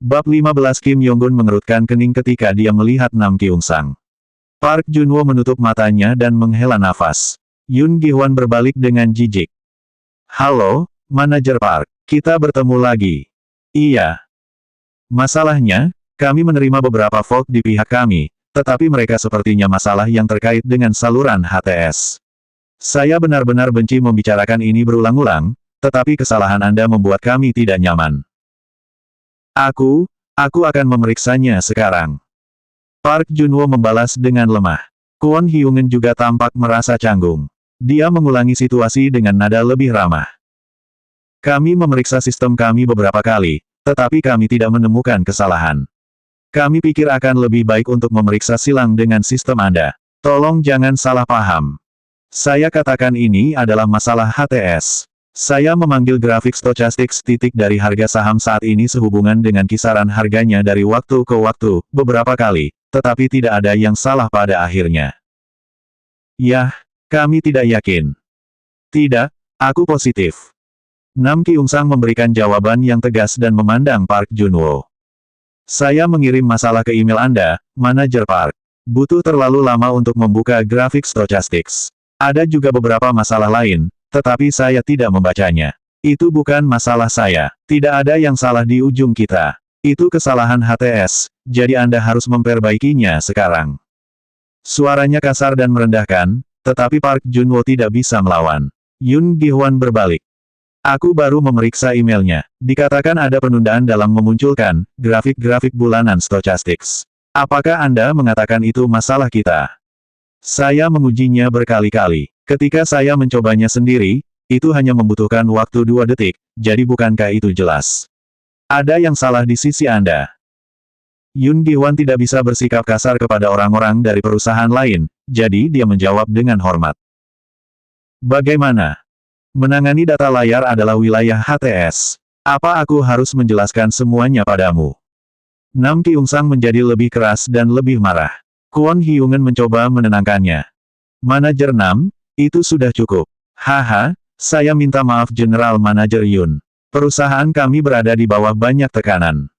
Bab 15 Kim Yong-gun mengerutkan kening ketika dia melihat Nam Kyung-sang. Park Junwo menutup matanya dan menghela nafas. Yoon Gi-hwan berbalik dengan jijik. Halo, Manajer Park. Kita bertemu lagi. Iya. Masalahnya, kami menerima beberapa fault di pihak kami, tetapi mereka sepertinya masalah yang terkait dengan saluran HTS. Saya benar-benar benci membicarakan ini berulang-ulang, tetapi kesalahan Anda membuat kami tidak nyaman. Aku akan memeriksanya sekarang. Park Junwo membalas dengan lemah. Kwon Hyungen juga tampak merasa canggung. Dia mengulangi situasi dengan nada lebih ramah. Kami memeriksa sistem kami beberapa kali, tetapi kami tidak menemukan kesalahan. Kami pikir akan lebih baik untuk memeriksa silang dengan sistem Anda. Tolong jangan salah paham. Saya katakan ini adalah masalah HTS. Saya memanggil grafik stochastics titik dari harga saham saat ini sehubungan dengan kisaran harganya dari waktu ke waktu, beberapa kali, tetapi tidak ada yang salah pada akhirnya. Yah, kami tidak yakin. Tidak, aku positif. Nam Kyung-sang memberikan jawaban yang tegas dan memandang Park Junwo. Saya mengirim masalah ke email Anda, Manajer Park. Butuh terlalu lama untuk membuka grafik stochastics. Ada juga beberapa masalah lain, tetapi saya tidak membacanya. Itu bukan masalah saya. Tidak ada yang salah di ujung kita. Itu kesalahan HTS, jadi Anda harus memperbaikinya sekarang. Suaranya kasar dan merendahkan, tetapi Park Junwo tidak bisa melawan. Yoon Gi-hwan berbalik. Aku baru memeriksa emailnya. Dikatakan ada penundaan dalam memunculkan grafik-grafik bulanan stochastics. Apakah Anda mengatakan itu masalah kita? Saya mengujinya berkali-kali. Ketika saya mencobanya sendiri, itu hanya membutuhkan waktu 2 detik, jadi bukankah itu jelas? Ada yang salah di sisi Anda. Yoon Gi-hwan tidak bisa bersikap kasar kepada orang-orang dari perusahaan lain, jadi dia menjawab dengan hormat. Bagaimana? Menangani data layar adalah wilayah HTS. Apa aku harus menjelaskan semuanya padamu? Nam Kyung-sang menjadi lebih keras dan lebih marah. Kwon Hyungen mencoba menenangkannya. Manajer Nam, itu sudah cukup. Haha, saya minta maaf General Manager Yoon. Perusahaan kami berada di bawah banyak tekanan.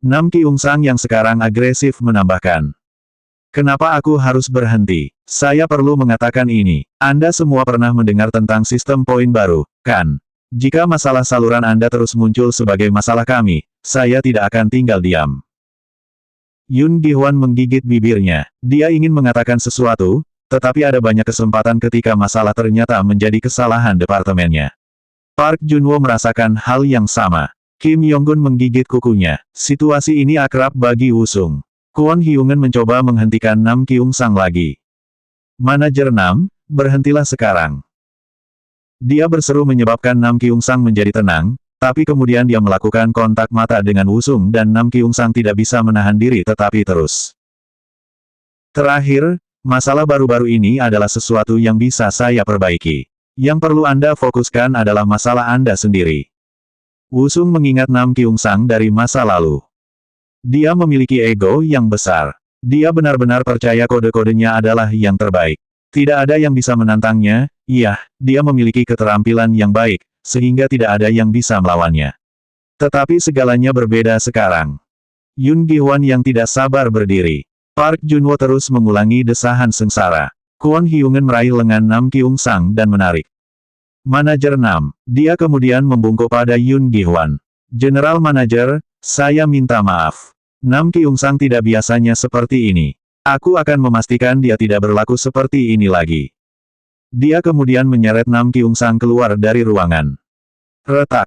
Nam Kyung-sang yang sekarang agresif menambahkan. Kenapa aku harus berhenti? Saya perlu mengatakan ini. Anda semua pernah mendengar tentang sistem poin baru, kan? Jika masalah saluran Anda terus muncul sebagai masalah kami, saya tidak akan tinggal diam. Yoon Gi-hwan menggigit bibirnya. Dia ingin mengatakan sesuatu, tetapi ada banyak kesempatan ketika masalah ternyata menjadi kesalahan departemennya. Park Junwo merasakan hal yang sama. Kim Yong-gun menggigit kukunya. Situasi ini akrab bagi Wusung. Kwon Hyungen mencoba menghentikan Nam Kyung-sang lagi. Manajer Nam, berhentilah sekarang. Dia berseru menyebabkan Nam Kyung-sang menjadi tenang, tapi kemudian dia melakukan kontak mata dengan Wusung dan Nam Kyung-sang tidak bisa menahan diri tetapi terus. Terakhir, masalah baru-baru ini adalah sesuatu yang bisa saya perbaiki. Yang perlu Anda fokuskan adalah masalah Anda sendiri. Wusung mengingat Nam Kyung-sang dari masa lalu. Dia memiliki ego yang besar. Dia benar-benar percaya kode-kodenya adalah yang terbaik. Tidak ada yang bisa menantangnya, iya, dia memiliki keterampilan yang baik, sehingga tidak ada yang bisa melawannya. Tetapi segalanya berbeda sekarang. Yoon Gi-hwan yang tidak sabar berdiri. Park Junwo terus mengulangi desahan sengsara. Kwon Hyungen meraih lengan Nam Kyung-sang dan menarik. Manajer Nam. Dia kemudian membungkuk pada Yoon Gi-hwan. General Manager, saya minta maaf. Nam Kyung-sang tidak biasanya seperti ini. Aku akan memastikan dia tidak berlaku seperti ini lagi. Dia kemudian menyeret Nam Kyung-sang keluar dari ruangan. Retak.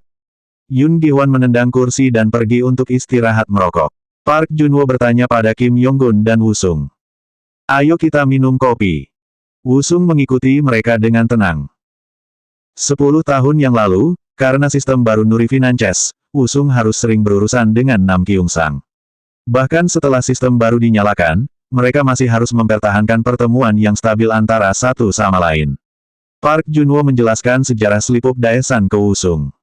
Yoon Gi-hwan menendang kursi dan pergi untuk istirahat merokok. Park Junwo bertanya pada Kim Yong-gun dan Wusung. Ayo kita minum kopi. Wusung mengikuti mereka dengan tenang. 10 tahun yang lalu, karena sistem baru Nuri Finances, Wusung harus sering berurusan dengan Nam Kyung-sang. Bahkan setelah sistem baru dinyalakan, mereka masih harus mempertahankan pertemuan yang stabil antara satu sama lain. Park Junwo menjelaskan sejarah selipuk Daesan ke Wusung.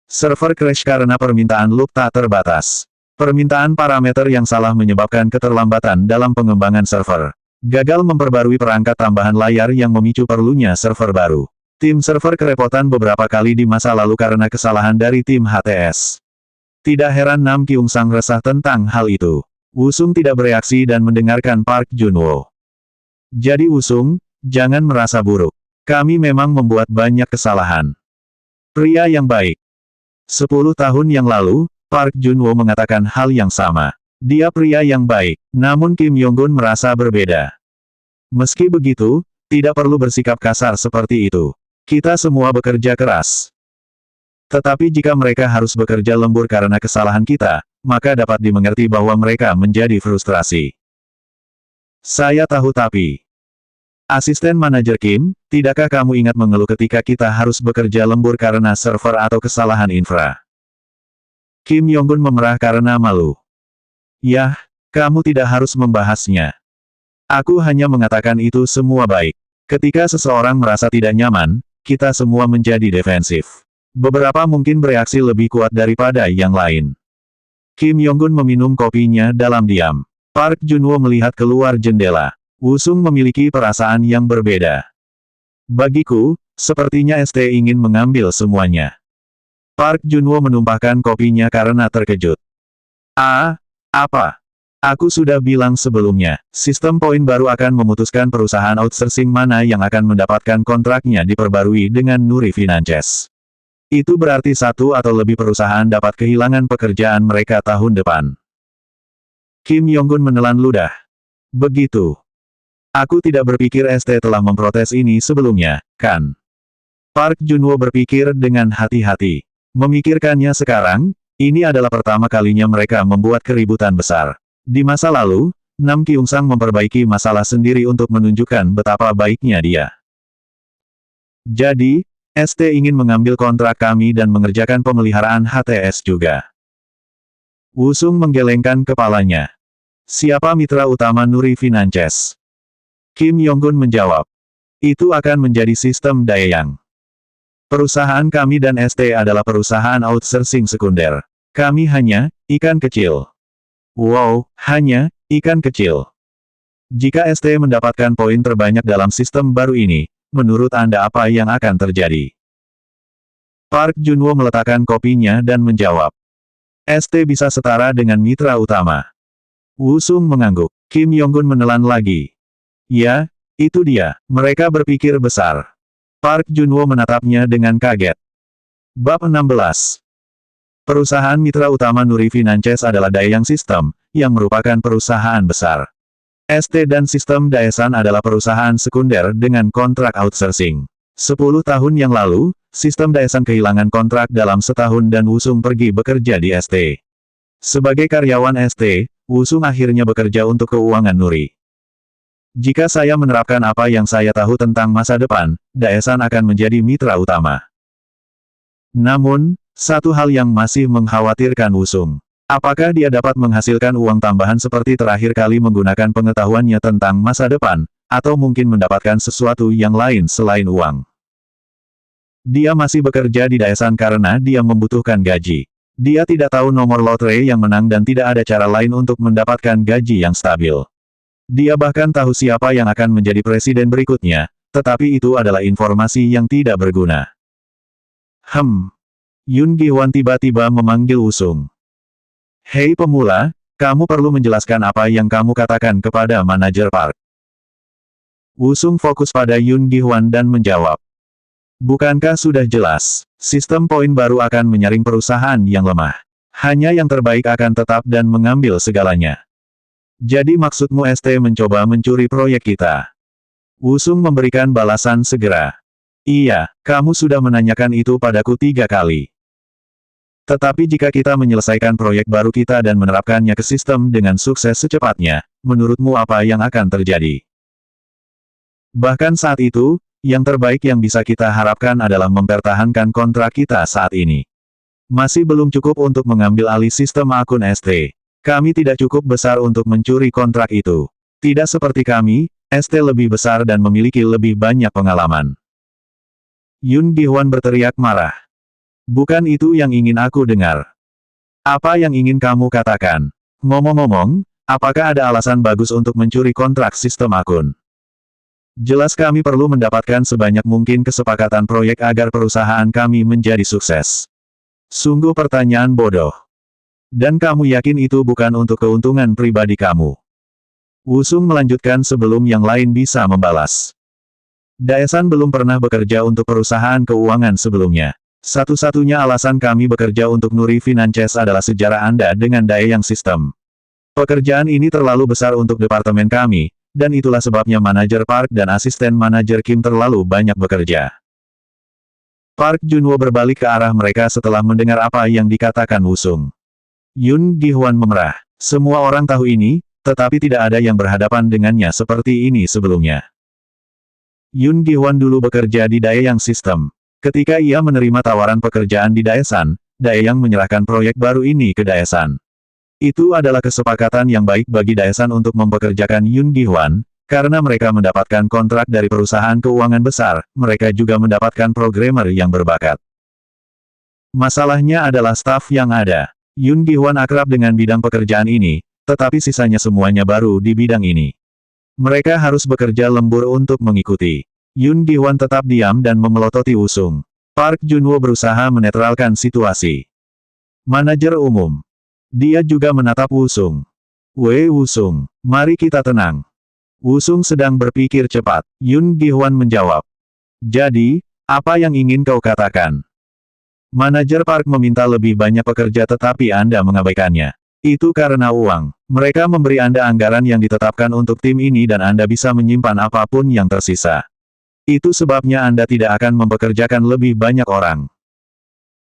Server crash karena permintaan loop tak terbatas. Permintaan parameter yang salah menyebabkan keterlambatan dalam pengembangan server. Gagal memperbarui perangkat tambahan layar yang memicu perlunya server baru. Tim server kerepotan beberapa kali di masa lalu karena kesalahan dari tim HTS. Tidak heran Nam Kyung Sang resah tentang hal itu. Wusung tidak bereaksi dan mendengarkan Park Junwo. Jadi Wusung, jangan merasa buruk. Kami memang membuat banyak kesalahan. Pria yang baik. 10 tahun yang lalu, Park Junwo mengatakan hal yang sama. Dia pria yang baik, namun Kim Yong-gun merasa berbeda. Meski begitu, tidak perlu bersikap kasar seperti itu. Kita semua bekerja keras. Tetapi jika mereka harus bekerja lembur karena kesalahan kita, maka dapat dimengerti bahwa mereka menjadi frustrasi. Saya tahu tapi. Asisten manajer Kim, tidakkah kamu ingat mengeluh ketika kita harus bekerja lembur karena server atau kesalahan infra? Kim Yong-gun memerah karena malu. Yah, kamu tidak harus membahasnya. Aku hanya mengatakan itu semua baik. Ketika seseorang merasa tidak nyaman, kita semua menjadi defensif. Beberapa mungkin bereaksi lebih kuat daripada yang lain. Kim Yong-gun meminum kopinya dalam diam. Park Junwo melihat keluar jendela. Wusung memiliki perasaan yang berbeda. Bagiku, sepertinya ST ingin mengambil semuanya. Park Junwo menumpahkan kopinya karena terkejut. Apa? Aku sudah bilang sebelumnya, sistem poin baru akan memutuskan perusahaan outsourcing mana yang akan mendapatkan kontraknya diperbarui dengan Nuri Finances. Itu berarti satu atau lebih perusahaan dapat kehilangan pekerjaan mereka tahun depan. Kim Yong-gun menelan ludah. Begitu. Aku tidak berpikir ST telah memprotes ini sebelumnya, kan? Park Junwo berpikir dengan hati-hati. Memikirkannya sekarang, ini adalah pertama kalinya mereka membuat keributan besar. Di masa lalu, Nam Kyung Sang memperbaiki masalah sendiri untuk menunjukkan betapa baiknya dia. Jadi, ST ingin mengambil kontrak kami dan mengerjakan pemeliharaan HTS juga. Wusung menggelengkan kepalanya. Siapa mitra utama Nuri Finances? Kim Yong-gun menjawab. Itu akan menjadi sistem Daeyang. Perusahaan kami dan ST adalah perusahaan outsourcing sekunder. Kami hanya ikan kecil. Wow, hanya ikan kecil. Jika ST mendapatkan poin terbanyak dalam sistem baru ini, menurut Anda apa yang akan terjadi? Park Junwo meletakkan kopinya dan menjawab. ST bisa setara dengan mitra utama. Wusung mengangguk. Kim Yong-gun menelan lagi. Ya, itu dia. Mereka berpikir besar. Park Junwo menatapnya dengan kaget. Bab 16. Perusahaan mitra utama Nuri Finances adalah Daeyang System, yang merupakan perusahaan besar. ST dan Sistem Daesan adalah perusahaan sekunder dengan kontrak outsourcing. 10 tahun yang lalu, Sistem Daesan kehilangan kontrak dalam setahun dan Wusung pergi bekerja di ST. Sebagai karyawan ST, Wusung akhirnya bekerja untuk keuangan Nuri. Jika saya menerapkan apa yang saya tahu tentang masa depan, Daesan akan menjadi mitra utama. Namun, satu hal yang masih mengkhawatirkan Wusung. Apakah dia dapat menghasilkan uang tambahan seperti terakhir kali menggunakan pengetahuannya tentang masa depan, atau mungkin mendapatkan sesuatu yang lain selain uang? Dia masih bekerja di Daesan karena dia membutuhkan gaji. Dia tidak tahu nomor lotre yang menang dan tidak ada cara lain untuk mendapatkan gaji yang stabil. Dia bahkan tahu siapa yang akan menjadi presiden berikutnya, tetapi itu adalah informasi yang tidak berguna. Yun Gi-hwan tiba-tiba memanggil Wusung. Hei pemula, kamu perlu menjelaskan apa yang kamu katakan kepada manajer Park. Wusung fokus pada Yun Gi-hwan dan menjawab. Bukankah sudah jelas, sistem poin baru akan menyaring perusahaan yang lemah. Hanya yang terbaik akan tetap dan mengambil segalanya. Jadi maksudmu ST mencoba mencuri proyek kita? Wusung memberikan balasan segera. Iya, kamu sudah menanyakan itu padaku 3 kali. Tetapi jika kita menyelesaikan proyek baru kita dan menerapkannya ke sistem dengan sukses secepatnya, menurutmu apa yang akan terjadi? Bahkan saat itu, yang terbaik yang bisa kita harapkan adalah mempertahankan kontrak kita saat ini. Masih belum cukup untuk mengambil alih sistem akun ST. Kami tidak cukup besar untuk mencuri kontrak itu. Tidak seperti kami, ST lebih besar dan memiliki lebih banyak pengalaman. Yun Gi-hwan berteriak marah. Bukan itu yang ingin aku dengar. Apa yang ingin kamu katakan? Ngomong-ngomong, apakah ada alasan bagus untuk mencuri kontrak sistem akun? Jelas kami perlu mendapatkan sebanyak mungkin kesepakatan proyek agar perusahaan kami menjadi sukses. Sungguh pertanyaan bodoh. Dan kamu yakin itu bukan untuk keuntungan pribadi kamu? Wusung melanjutkan sebelum yang lain bisa membalas. Daesan belum pernah bekerja untuk perusahaan keuangan sebelumnya. Satu-satunya alasan kami bekerja untuk Nuri Finances adalah sejarah Anda dengan Daeyang System. Pekerjaan ini terlalu besar untuk departemen kami, dan itulah sebabnya manajer Park dan asisten manajer Kim terlalu banyak bekerja. Park Junwo berbalik ke arah mereka setelah mendengar apa yang dikatakan Wusung. Yun Gi-hwan memerah. Semua orang tahu ini, tetapi tidak ada yang berhadapan dengannya seperti ini sebelumnya. Yun Gi-hwan dulu bekerja di Daeyang System. Ketika ia menerima tawaran pekerjaan di Daesan, Daeyang menyerahkan proyek baru ini ke Daesan. Itu adalah kesepakatan yang baik bagi Daesan untuk mempekerjakan Yun Gi-hwan, karena mereka mendapatkan kontrak dari perusahaan keuangan besar, mereka juga mendapatkan programmer yang berbakat. Masalahnya adalah staf yang ada. Yun Gi-hwan akrab dengan bidang pekerjaan ini, tetapi sisanya semuanya baru di bidang ini. Mereka harus bekerja lembur untuk mengikuti. Yun Gi-hwan tetap diam dan memelototi Wusung. Park Junwo berusaha menetralkan situasi. Manajer umum. Dia juga menatap Wusung. Wei Wusung, mari kita tenang. Wusung sedang berpikir cepat. Yun Gi-hwan menjawab. Jadi, apa yang ingin kau katakan? Manajer Park meminta lebih banyak pekerja tetapi Anda mengabaikannya. Itu karena uang. Mereka memberi Anda anggaran yang ditetapkan untuk tim ini dan Anda bisa menyimpan apapun yang tersisa. Itu sebabnya Anda tidak akan mempekerjakan lebih banyak orang.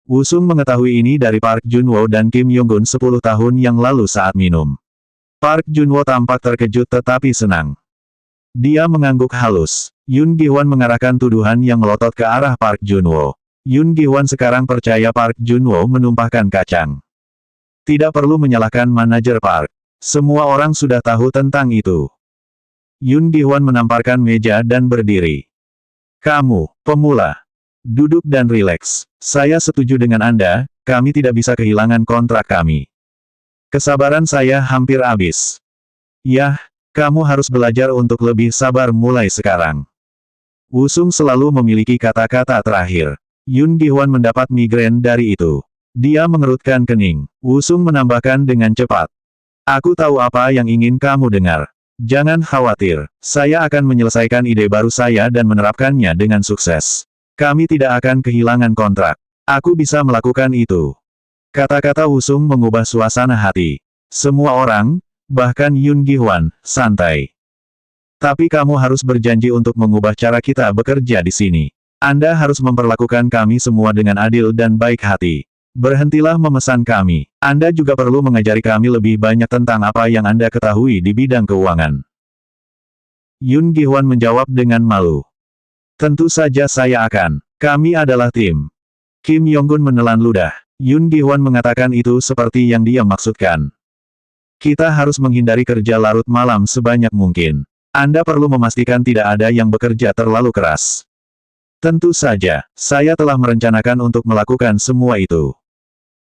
Wusung mengetahui ini dari Park Junwo dan Kim Yonggun 10 tahun yang lalu saat minum. Park Junwo tampak terkejut tetapi senang. Dia mengangguk halus. Yun Gi-hwan mengarahkan tuduhan yang melotot ke arah Park Junwo. Yun Gi-hwan sekarang percaya Park Junwo menumpahkan kacang. Tidak perlu menyalahkan manajer Park. Semua orang sudah tahu tentang itu. Yun Gi-hwan menamparkan meja dan berdiri. Kamu, pemula. Duduk dan rileks. Saya setuju dengan Anda, kami tidak bisa kehilangan kontrak kami. Kesabaran saya hampir habis. Yah, kamu harus belajar untuk lebih sabar mulai sekarang. Wusung selalu memiliki kata-kata terakhir. Yun Gi-hwan mendapat migrain dari itu. Dia mengerutkan kening. Wusung menambahkan dengan cepat. Aku tahu apa yang ingin kamu dengar. Jangan khawatir, saya akan menyelesaikan ide baru saya dan menerapkannya dengan sukses. Kami tidak akan kehilangan kontrak. Aku bisa melakukan itu. Kata-kata Wusung mengubah suasana hati. Semua orang, bahkan Yun Gi-hwan, santai. Tapi kamu harus berjanji untuk mengubah cara kita bekerja di sini. Anda harus memperlakukan kami semua dengan adil dan baik hati. Berhentilah memesan kami. Anda juga perlu mengajari kami lebih banyak tentang apa yang Anda ketahui di bidang keuangan. Yun Gi-hwan menjawab dengan malu. Tentu saja saya akan. Kami adalah tim. Kim Yonggun menelan ludah. Yun Gi-hwan mengatakan itu seperti yang dia maksudkan. Kita harus menghindari kerja larut malam sebanyak mungkin. Anda perlu memastikan tidak ada yang bekerja terlalu keras. Tentu saja, saya telah merencanakan untuk melakukan semua itu.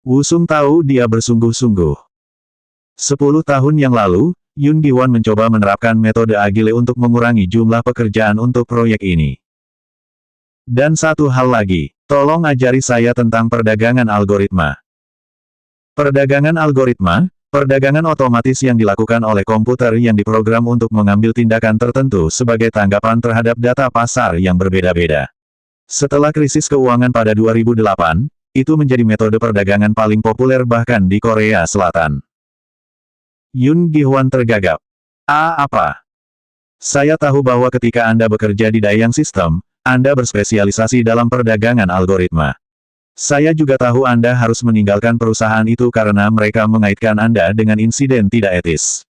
Wusung tahu dia bersungguh-sungguh. 10 tahun yang lalu, Yun Gi-hwan mencoba menerapkan metode Agile untuk mengurangi jumlah pekerjaan untuk proyek ini. Dan satu hal lagi, tolong ajari saya tentang perdagangan algoritma. Perdagangan algoritma, perdagangan otomatis yang dilakukan oleh komputer yang diprogram untuk mengambil tindakan tertentu sebagai tanggapan terhadap data pasar yang berbeda-beda. Setelah krisis keuangan pada 2008, itu menjadi metode perdagangan paling populer bahkan di Korea Selatan. Yun Gi-hwan tergagap. Apa? Saya tahu bahwa ketika Anda bekerja di Daeyang System, Anda berspesialisasi dalam perdagangan algoritma. Saya juga tahu Anda harus meninggalkan perusahaan itu karena mereka mengaitkan Anda dengan insiden tidak etis.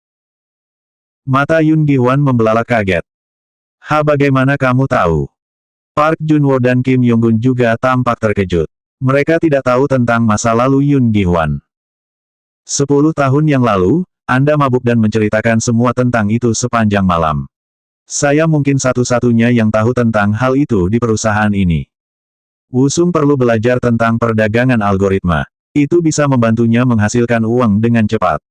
Mata Yun Gi-hwan membelalak kaget. Bagaimana kamu tahu? Park Junwo dan Kim Yonggun juga tampak terkejut. Mereka tidak tahu tentang masa lalu Yun Gi-hwan. 10 tahun yang lalu, Anda mabuk dan menceritakan semua tentang itu sepanjang malam. Saya mungkin satu-satunya yang tahu tentang hal itu di perusahaan ini. Wusung perlu belajar tentang perdagangan algoritma. Itu bisa membantunya menghasilkan uang dengan cepat.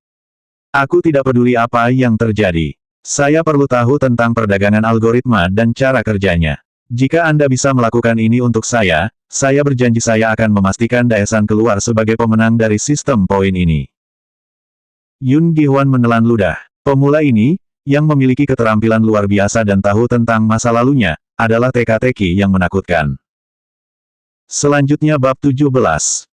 Aku tidak peduli apa yang terjadi. Saya perlu tahu tentang perdagangan algoritma dan cara kerjanya. Jika Anda bisa melakukan ini untuk saya berjanji saya akan memastikan Daesan keluar sebagai pemenang dari sistem poin ini. Yun Gihwan menelan ludah. Pemula ini, yang memiliki keterampilan luar biasa dan tahu tentang masa lalunya, adalah teka-teki yang menakutkan. Selanjutnya bab 17.